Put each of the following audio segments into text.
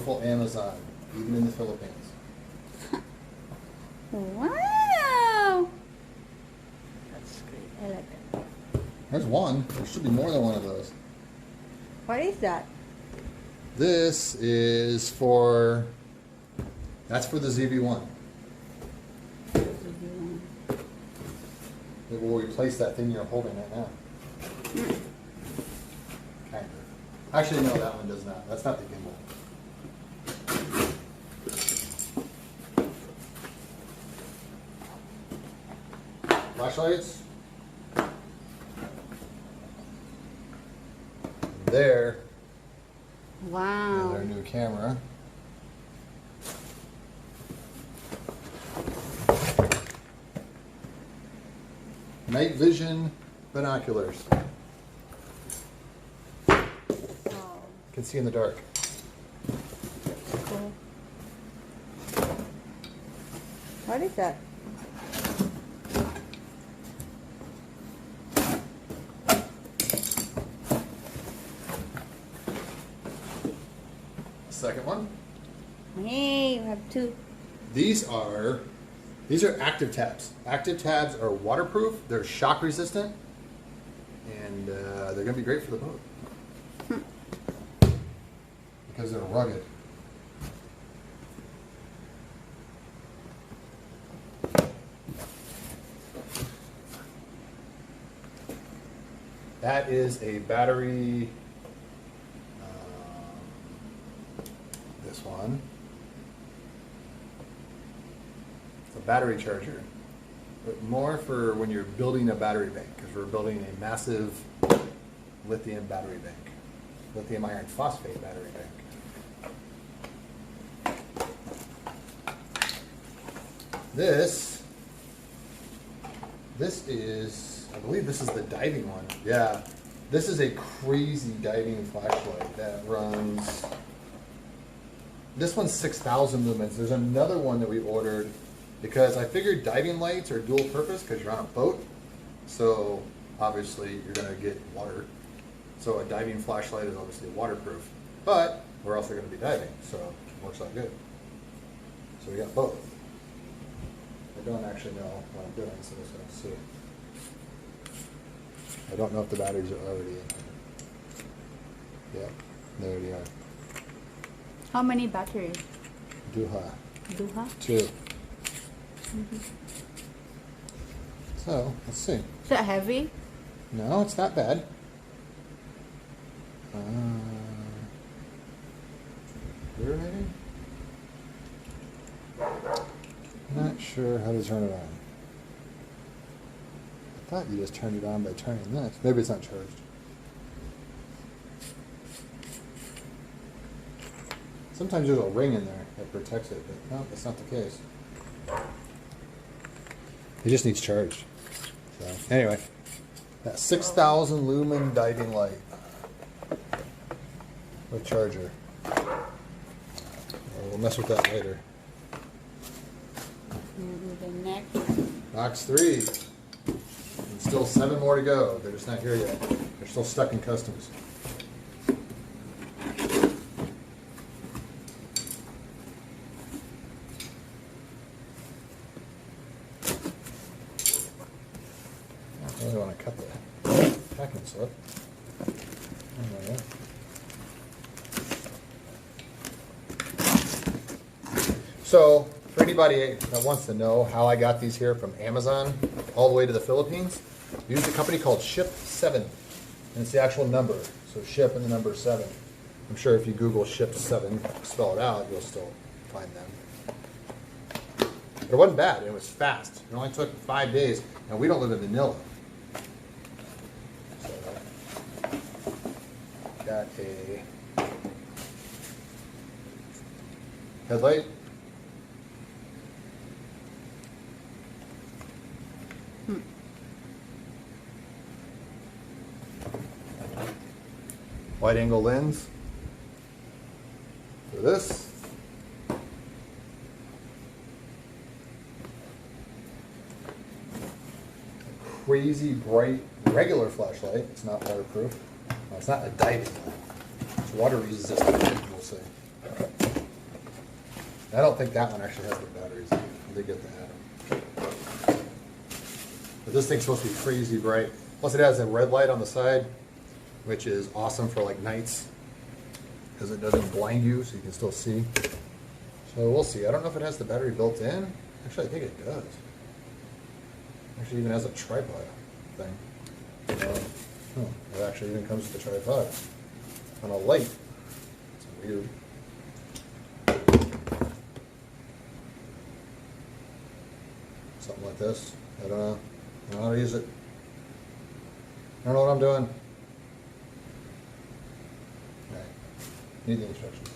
beautiful Amazon, even in the Philippines. Wow! That's great. I like that. There's one. There should be more than one of those. What is that? This is for, that's for the ZV-1. It will replace that thing you're holding right now. Kind of. Actually, no, that one does not. That's not the gimbal. Flashlights. There. Wow. Their new camera. Night vision binoculars. Oh, Can see in the dark. cool. What is that? Second one. Hey, you have two. These are active tabs. Active tabs are waterproof. They're shock resistant, and they're going to be great for the boat because they're rugged. That is a battery. This one. It's a battery charger, but more for when you're building a battery bank, because we're building a massive lithium battery bank, lithium iron phosphate battery bank. This is, I believe this is the diving one. Yeah, this is a crazy diving flashlight that runs. This one's 6,000 lumens. There's another one that we ordered because I figured diving lights are dual purpose because you're on a boat. So obviously you're going to get water. So a diving flashlight is obviously waterproof. But we're also going to be diving, so it works out good. So we got both. I don't actually know what I'm doing, so let's see. I don't know if the batteries are already in here. Yep, there they are. How many batteries? Duha. Duha? 2. So, let's see. Is that heavy? No, it's not bad. Here maybe? Not sure how to turn it on. I thought you just turned it on by turning this. Maybe it's not charged. Sometimes there's a ring in there that protects it, but no, that's not the case. It just needs charged. So, anyway, that 6,000 lumen diving light with charger. We'll mess with that later. The next. Box 3. And still 7 more to go. They're just not here yet. They're still stuck in customs. I really want to cut the packing slip. Anyway. So, for anybody that wants to know how I got these here from Amazon all the way to the Philippines, I used a company called Ship7, and it's the actual number. So ship and the number 7. I'm sure if you Google Ship7, spell it out, you'll still find them. But it wasn't bad. It was fast. It only took 5 days, and we don't live in Manila. So, got a headlight. Wide angle lens for this. Crazy bright regular flashlight. It's not waterproof. Well, it's not a diving light. It's water resistant, we'll say. I don't think that one actually has the batteries. They get the atom. But this thing's supposed to be crazy bright. Plus it has a red light on the side, which is awesome for like nights, because it doesn't blind you, so you can still see. So we'll see. I don't know if it has the battery built in. Actually, I think it does. Actually, even has a tripod thing. It actually even comes with a tripod and a light. It's weird. Something like this. I don't know. I don't know how to use it. I don't know what I'm doing. Alright. Need the instructions.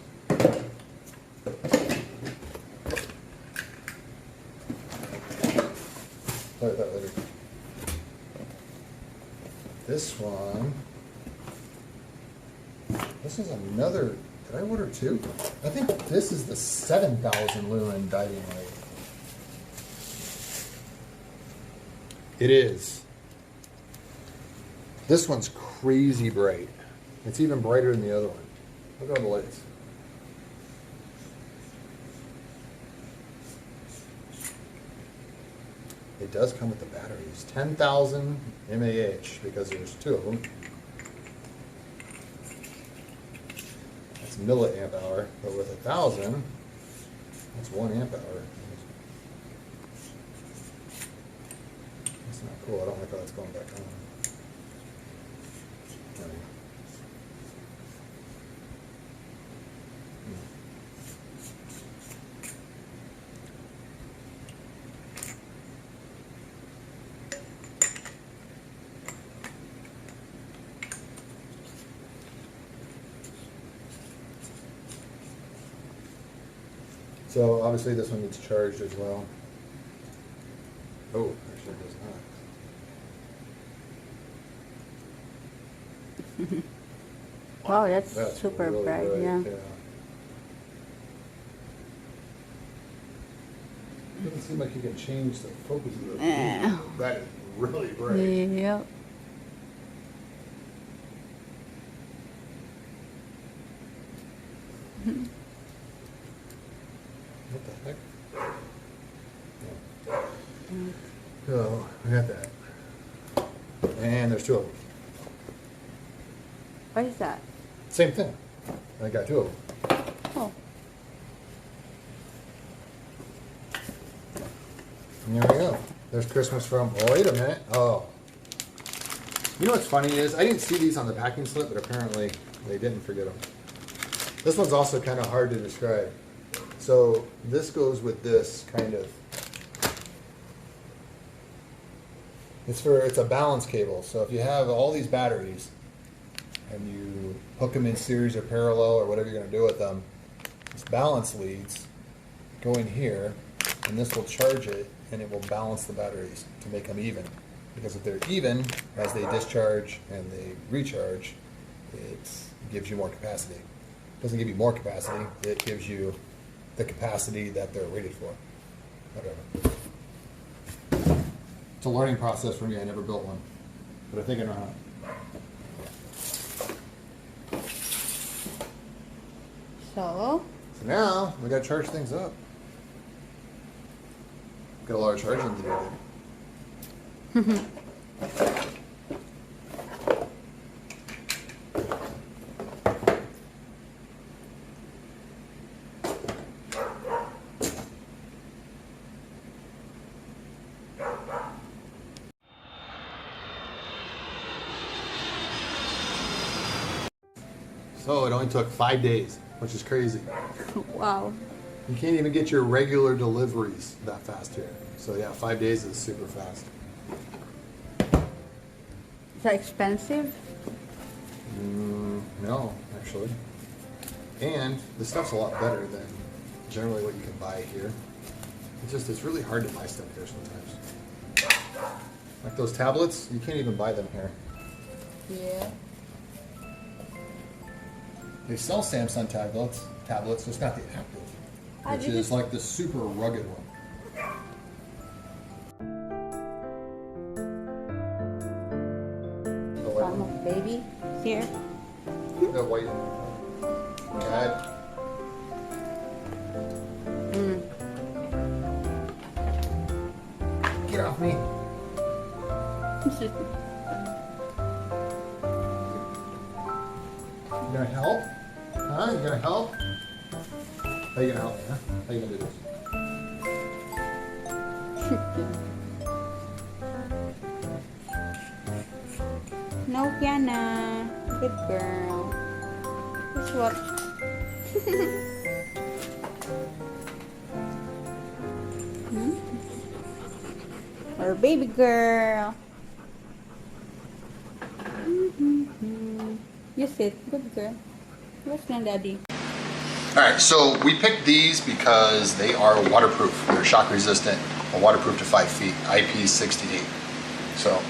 Play with that later. This one. This is another. Did I order two? I think this is the 7,000 lumen diving light. It is. This one's crazy bright. It's even brighter than the other one. Look at all the lights. It does come with the batteries. 10,000 mAh because there's two of them. That's milliamp hour, but with 1,000, that's 1 amp hour. That's not cool. I don't like how it's going back on. So obviously this one gets charged as well. Oh, actually it does not. Wow, that's super really bright, yeah. Doesn't seem like you can change the focus of the Yeah. That is really bright. Yep. What the heck? So, we got that. And there's two of them. What is that? Same thing. I got two of them. Oh. And there we go. There's Christmas from, oh, wait a minute. Oh. You know what's funny is, I didn't see these on the packing slip, but apparently they didn't forget them. This one's also kind of hard to describe. So this goes with this kind of. It's a balance cable. So if you have all these batteries and you hook them in series or parallel or whatever you're going to do with them, this balance leads go in here, and this will charge it, and it will balance the batteries to make them even. Because if they're even, as they discharge and they recharge, it gives you more capacity. It doesn't give you more capacity, it gives you the capacity that they're rated for. Whatever. It's a learning process for me. I never built one, but I think I know how. So Now we got to charge things up. Got a lot of charging to do. So it only took 5 days, which is crazy. wow. You can't even get your regular deliveries that fast here. So yeah, 5 days is super fast. Is that expensive? No, actually. And the stuff's a lot better than generally what you can buy here. It's really hard to buy stuff here sometimes. Like those tablets, you can't even buy them here. Yeah. They sell Samsung tablets, just not the active, which is like the super rugged one. Some of baby here. The white. God. Get off me. You gonna help? Huh? You gonna help? How you gonna help me, huh? How you gonna do this? No, Kiana. Good girl. Guess what? Or baby girl. You sit. Good girl. Where's my daddy? Alright, so we picked these because they are waterproof. They're shock resistant and waterproof to 5 feet, IP68. So,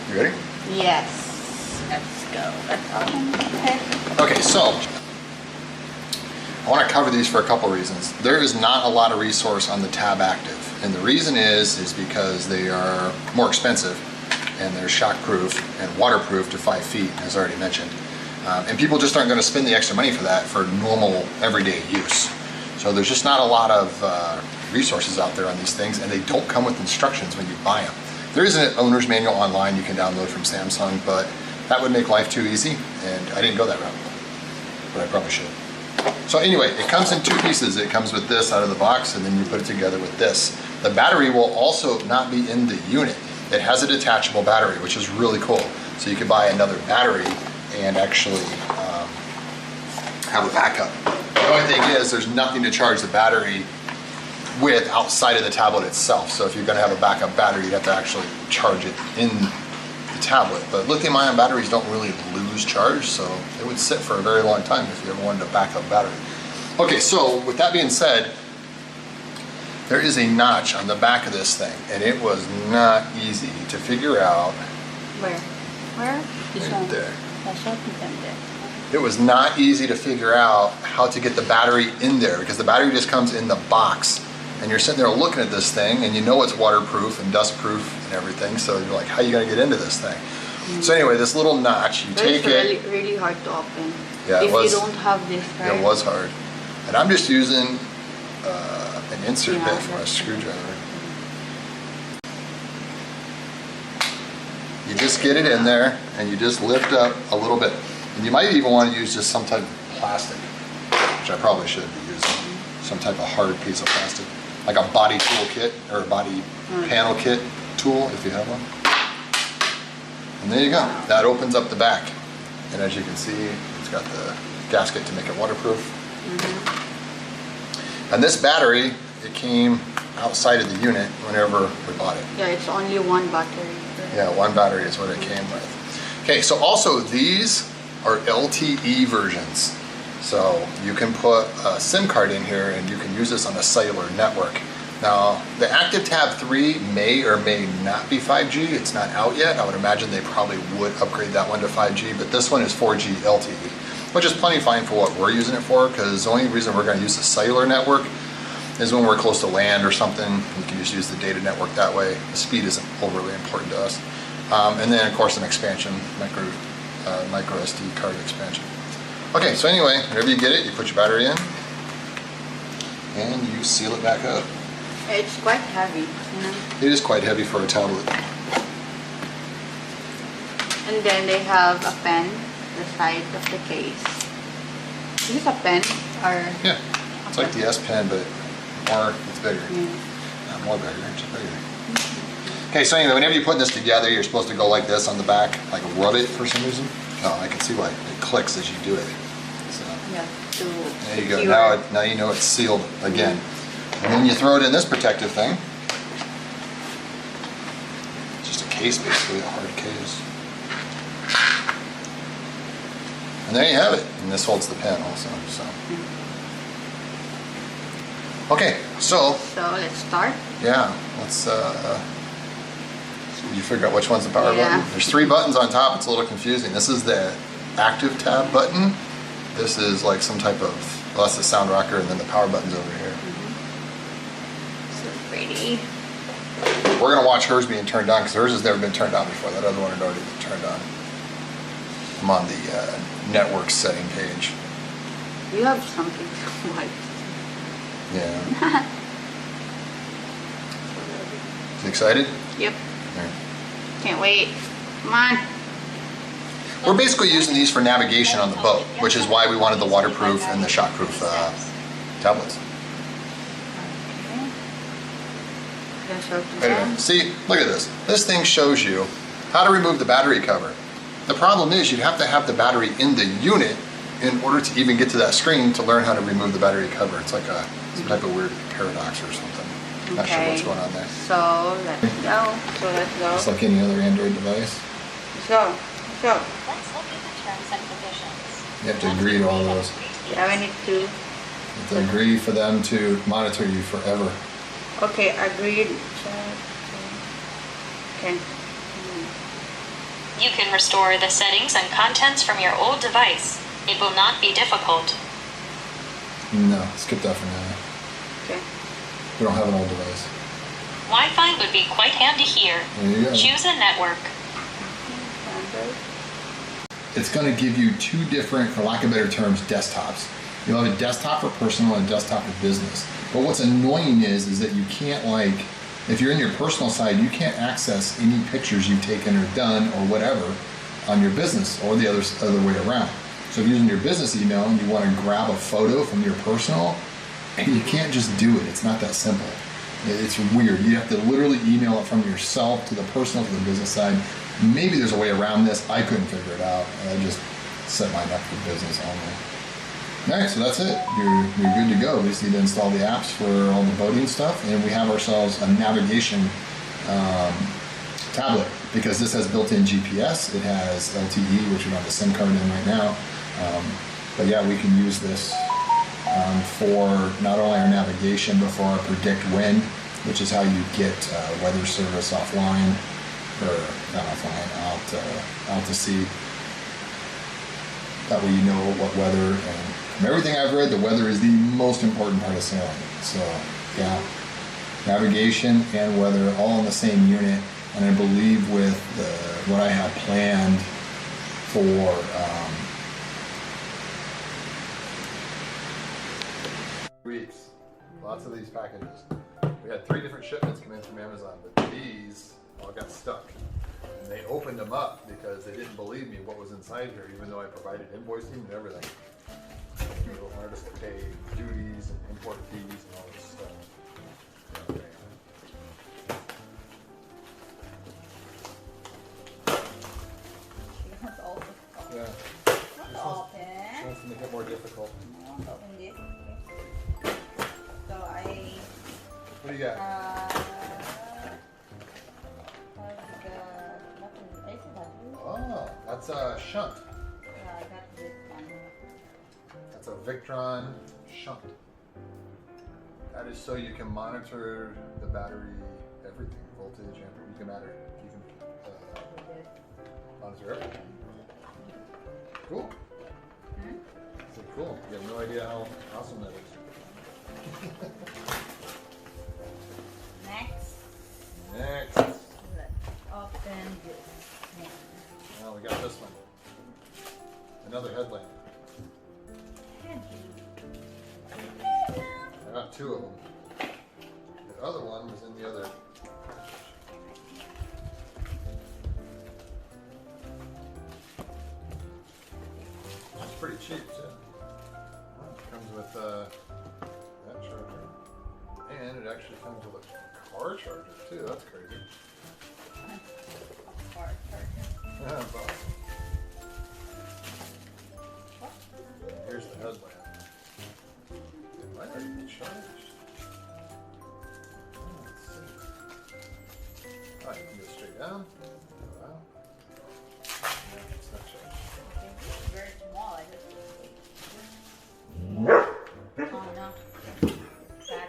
you ready? Yes. Let's go. Let's open it. Okay, so I want to cover these for a couple reasons. There is not a lot of resource on the Tab Active, and the reason is because they are more expensive and they're shockproof and waterproof to 5 feet, as I already mentioned. And people just aren't going to spend the extra money for that for normal everyday use. So there's just not a lot of resources out there on these things, and they don't come with instructions when you buy them. There is an owner's manual online you can download from Samsung, but that would make life too easy, and I didn't go that route, but I probably should. So anyway, it comes in 2 pieces. It comes with this out of the box, and then you put it together with this. The battery will also not be in the unit. It has a detachable battery, which is really cool. So you can buy another battery and actually have a backup. The only thing is there's nothing to charge the battery with outside of the tablet itself. So if you're going to have a backup battery, you'd have to actually charge it in the tablet. But lithium-ion batteries don't really lose charge, so it would sit for a very long time if you ever wanted a backup battery. Okay, so with that being said, there is a notch on the back of this thing, and it was not easy to figure out. Where? Where? This Right one. there. That's what we done there. It was not easy to figure out how to get the battery in there, because the battery just comes in the box, and you're sitting there looking at this thing, and you know it's waterproof and dustproof and everything, so you're like, how are you going to get into this thing? So anyway, this little notch, you take it. It's really hard to open. Yeah, it if was. you don't have this, right? It was hard. And I'm just using an insert Yeah, bit for a that's screwdriver. You just get it in there and you just lift up a little bit. And you might even want to use just some type of plastic, which I probably should be using. Some type of hard piece of plastic. Like a body tool kit or a body panel kit tool if you have one. And there you go. That opens up the back. And as you can see, it's got the gasket to make it waterproof. And this battery, it came outside of the unit whenever we bought it. Yeah, it's only one battery. Yeah, one battery is what it came with. Okay, so also these are LTE versions. So you can put a SIM card in here and you can use this on a cellular network. Now, the Active Tab 3 may or may not be 5G. It's not out yet. I would imagine they probably would upgrade that one to 5G, but this one is 4G LTE, which is plenty fine for what we're using it for, because the only reason we're going to use the cellular network is when we're close to land or something. You can just use the data network that way. The speed isn't overly important to us. And then, of course, an expansion, micro SD card expansion. Okay, so anyway, whenever you get it, you put your battery in, and you seal it back up. It's quite heavy, you know. It is quite heavy for a tablet. And then they have a pen, the side of the case. Is this a pen or? Yeah, it's like the S Pen, but more, it's bigger. Yeah. Not more bigger, just bigger. Okay, so anyway, whenever you put this together, you're supposed to go like this on the back, like rub it for some reason. Oh, I can see why it clicks as you do it. So, Yeah, to there you go. secure. Now you know it's sealed again. And then you throw it in this protective thing. It's just a case, basically, a hard case. And there you have it. And this holds the pen also. So. Okay, so So let's start. yeah, let's. You figure out which one's the power Yeah. button. There's 3 buttons on top. It's a little confusing. This is the Active Tab button. This is like some type of. Well, that's the sound rocker, and then the power button's over here. So pretty. We're gonna watch hers being turned on because hers has never been turned on before. That other one had already been turned on. I'm on the network setting page. You have something to watch. Yeah. You excited? Yep. Right. Can't wait. Come on. We're basically using these for navigation on the boat, which is why we wanted the waterproof and the shockproof tablets. Wait a minute. See, look at this. This thing shows you how to remove the battery cover. The problem is you'd have to have the battery in the unit in order to even get to that screen to learn how to remove the battery cover. It's like some type of weird paradox or something. Not sure what's going on there. So let's go. Just like any other Android device. Let's go. Let's look at the terms and conditions. You have to agree to all those. Yeah, we need to. You have to agree for them to monitor you forever. Okay, agreed. Okay. You can restore the settings and contents from your old device. It will not be difficult. No, skip that for now. Okay. We don't have an old device. Wi-Fi would be quite handy here. There you go. Choose a network. It's going to give you two different, for lack of better terms, desktops. You'll have a desktop for personal and a desktop for business. But what's annoying is that you can't, like, if you're in your personal side, you can't access any pictures you've taken or done or whatever on your business, or the other way around. So if you're using your business email and you want to grab a photo from your personal, you can't just do it. It's not that simple. It's weird. You have to literally email it from yourself to the personal to the business side. Maybe there's a way around this. I couldn't figure it out. I just set mine up for business only. All right, so that's it. You're good to go. We just need to install the apps for all the boating stuff, and we have ourselves a navigation tablet because this has built-in GPS. It has LTE, which we don't have a SIM card in right now. But yeah, we can use this for not only our navigation, but for our Predictwind, which is how you get weather service offline, or not offline, out to sea. That way you know what weather, and from everything I've read, the weather is the most important part of sailing. So yeah, navigation and weather all in the same unit, and I believe with what I have planned for weeks, lots of these packages. We had 3 different shipments come in from Amazon, but these all got stuck. And they opened them up because they didn't believe me what was inside here, even though I provided invoicing and everything. They wanted us to pay duties and import fees and all this stuff. Yeah. She wants to make it more difficult. Open this. So What do you got? Oh, that's a shunt. Yeah, I got this one. That's a Victron shunt. That is so you can monitor the battery, everything, voltage, ampere. You can monitor everything. Cool. So cool. You have no idea how awesome that is. Next. Next. Open this. Now we got this one. Another headlamp. I got 2 of them. The other one was in the other. It's pretty cheap too. It comes with that charger, and it actually comes with a car charger too. That's crazy. Yeah, that's awesome. Here's the headlamp. It might already be charged. Let's see. Oh, you can go straight down. Wow. It's not charged. Very small. I just. Oh no. Cat.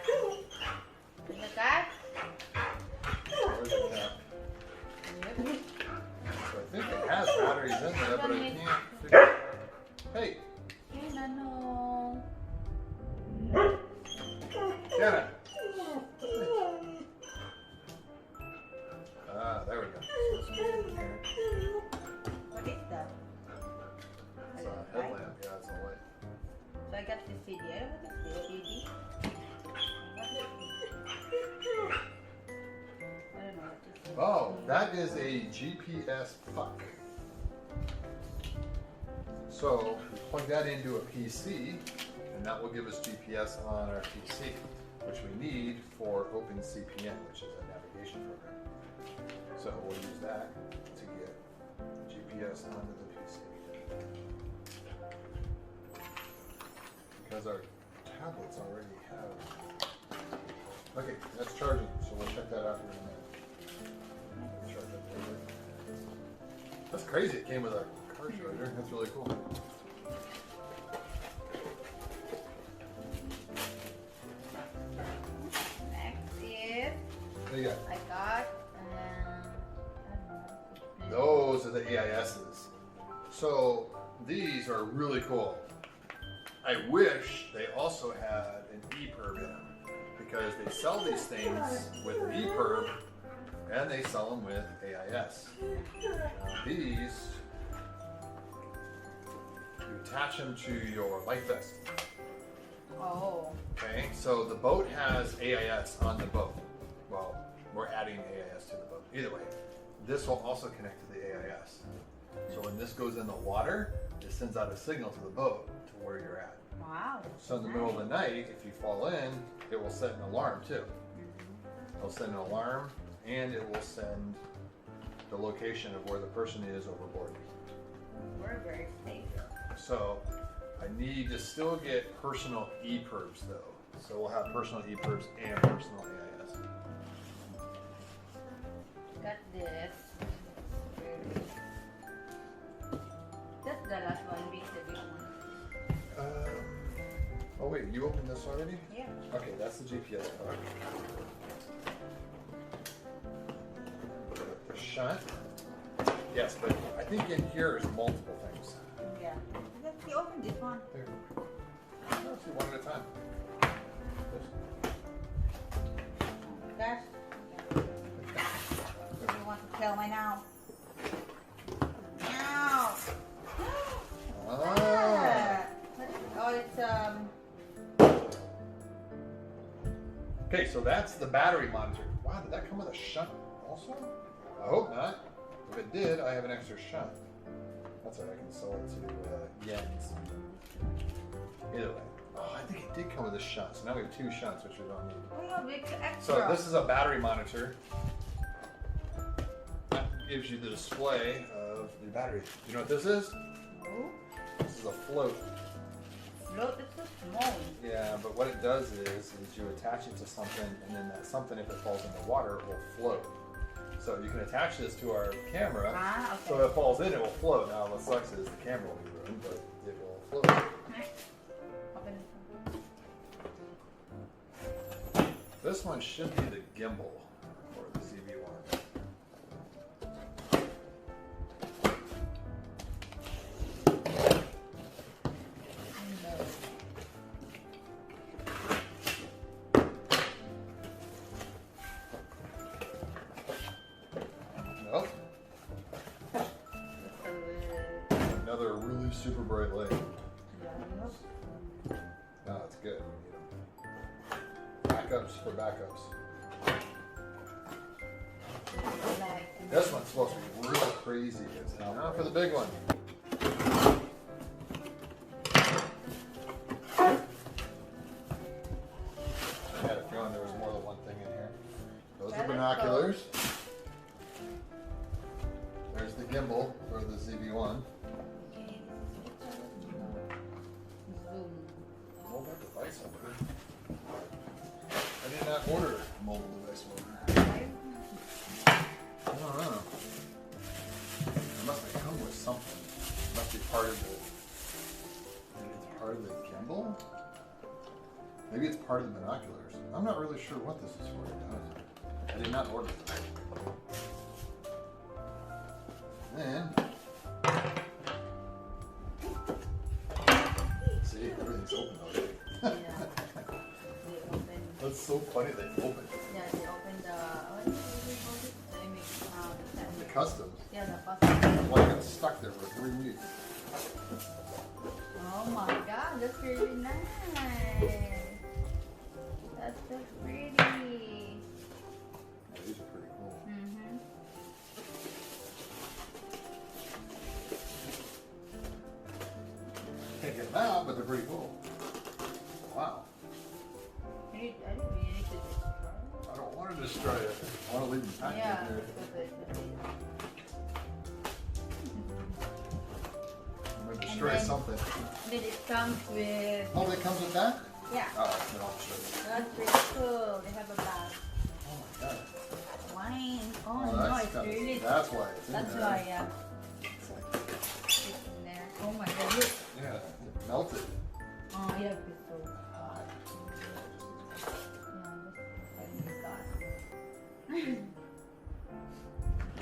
Is the cat? Where's the cap? So I think it has batteries in there, but I can't figure. Hey, No. Jenna. Ah, there we go. So this one's in here. What is that? It's a headlamp. Yeah, it's a light. So I got the CD. What is this CD? Oh, that is a GPS puck. So we plug that into a PC, and that will give us GPS on our PC, which we need for OpenCPN, which is a navigation program. So we'll use that to get GPS onto the PC. Because our tablets already have. Okay, that's charging, so we'll check that out here in a minute. Charge that later. That's crazy, it came with a car charger. That's really cool. Next is What do you got? I got I don't know. Those are the AISs. So these are really cool. I wish they also had an EPIRB in them because they sell these things with an EPIRB and they sell them with AIS. Now these, you attach them to your life vest. Oh. Okay, so the boat has AIS on the boat. Well, we're adding AIS to the boat. Either way, this will also connect to the AIS. So when this goes in the water, it sends out a signal to the boat to where you're at. Wow. So in the middle of the night, if you fall in, it will set an alarm too. It'll send an alarm and it will send the location of where the person is overboard. We're very safe. So I need to still get personal EPIRBs though. So we'll have personal EPIRBs and personal AIS. Got this. That's the last one, the big one. Oh wait, you opened this already? Yeah. Okay, that's the GPS card. The shunt. Yes, but I think in here is multiple things. Yeah. Let's see, open this one. There. Let's do one at a time. Gosh. You want to tell me now? Now. Ah. Oh, it's Okay, so that's the battery monitor. Wow, did that come with a shunt also? I hope not. If it did, I have an extra shunt. That's all right, I can sell it to Jens. Either way. Oh, I think it did come with a shunt. So now we have two shunts, which we don't need. oh no, it's extra. So this is a battery monitor. That gives you the display of the battery. You know what this is? Oh, This is a float. float. It's so small. Yeah, but what it does is you attach it to something, and then that something, if it falls in the water, will float. So you can attach this to our camera, Ah, okay. so if it falls in, it will float. Now what sucks is the camera will be ruined, but it will float. Open it. This one should be the gimbal for the ZV-1. Nope. Another really super bright light. No, it's good. You know. Backups for backups. This one's supposed to be real crazy. It's now for the big one. I had a feeling there was more than one thing in here. Those are binoculars. There's the gimbal for the ZV-1. Mobile device holder. I did not order a mobile device holder. I don't know. It must have come with something. It must be part of the. Maybe it's part of the gimbal? Maybe it's part of the binoculars. I'm not really sure what this is for, to be honest. I did not order it. Then. See, everything's open already. Yeah. They open. That's so funny they open. Yeah, they open the. What do they call it? They make The customs. Yeah, the custom. Well, I got stuck there for 3 weeks. Oh my god, that's really nice. That's so pretty. Yeah, these are pretty cool. Mm-hmm. them out, but they're pretty cool. Wow. I think you need to destroy. I don't want to destroy it. I want to leave them packed Yeah, in here. I'm going to destroy then- something. Then it comes with, Oh, that comes with that? yeah, Oh, then I'll show you. that's pretty cool. They have a bag. Oh my god. Wine. Oh, Oh, no, that's it's kinda- really, That's why it's in that's there. why, yeah. It's in there. Oh my god, look. Yeah, it melted. Oh, yeah, it's so Hot. yeah, just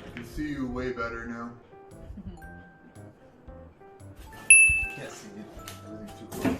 I can see you way better now. Can't see it. Everything's too close.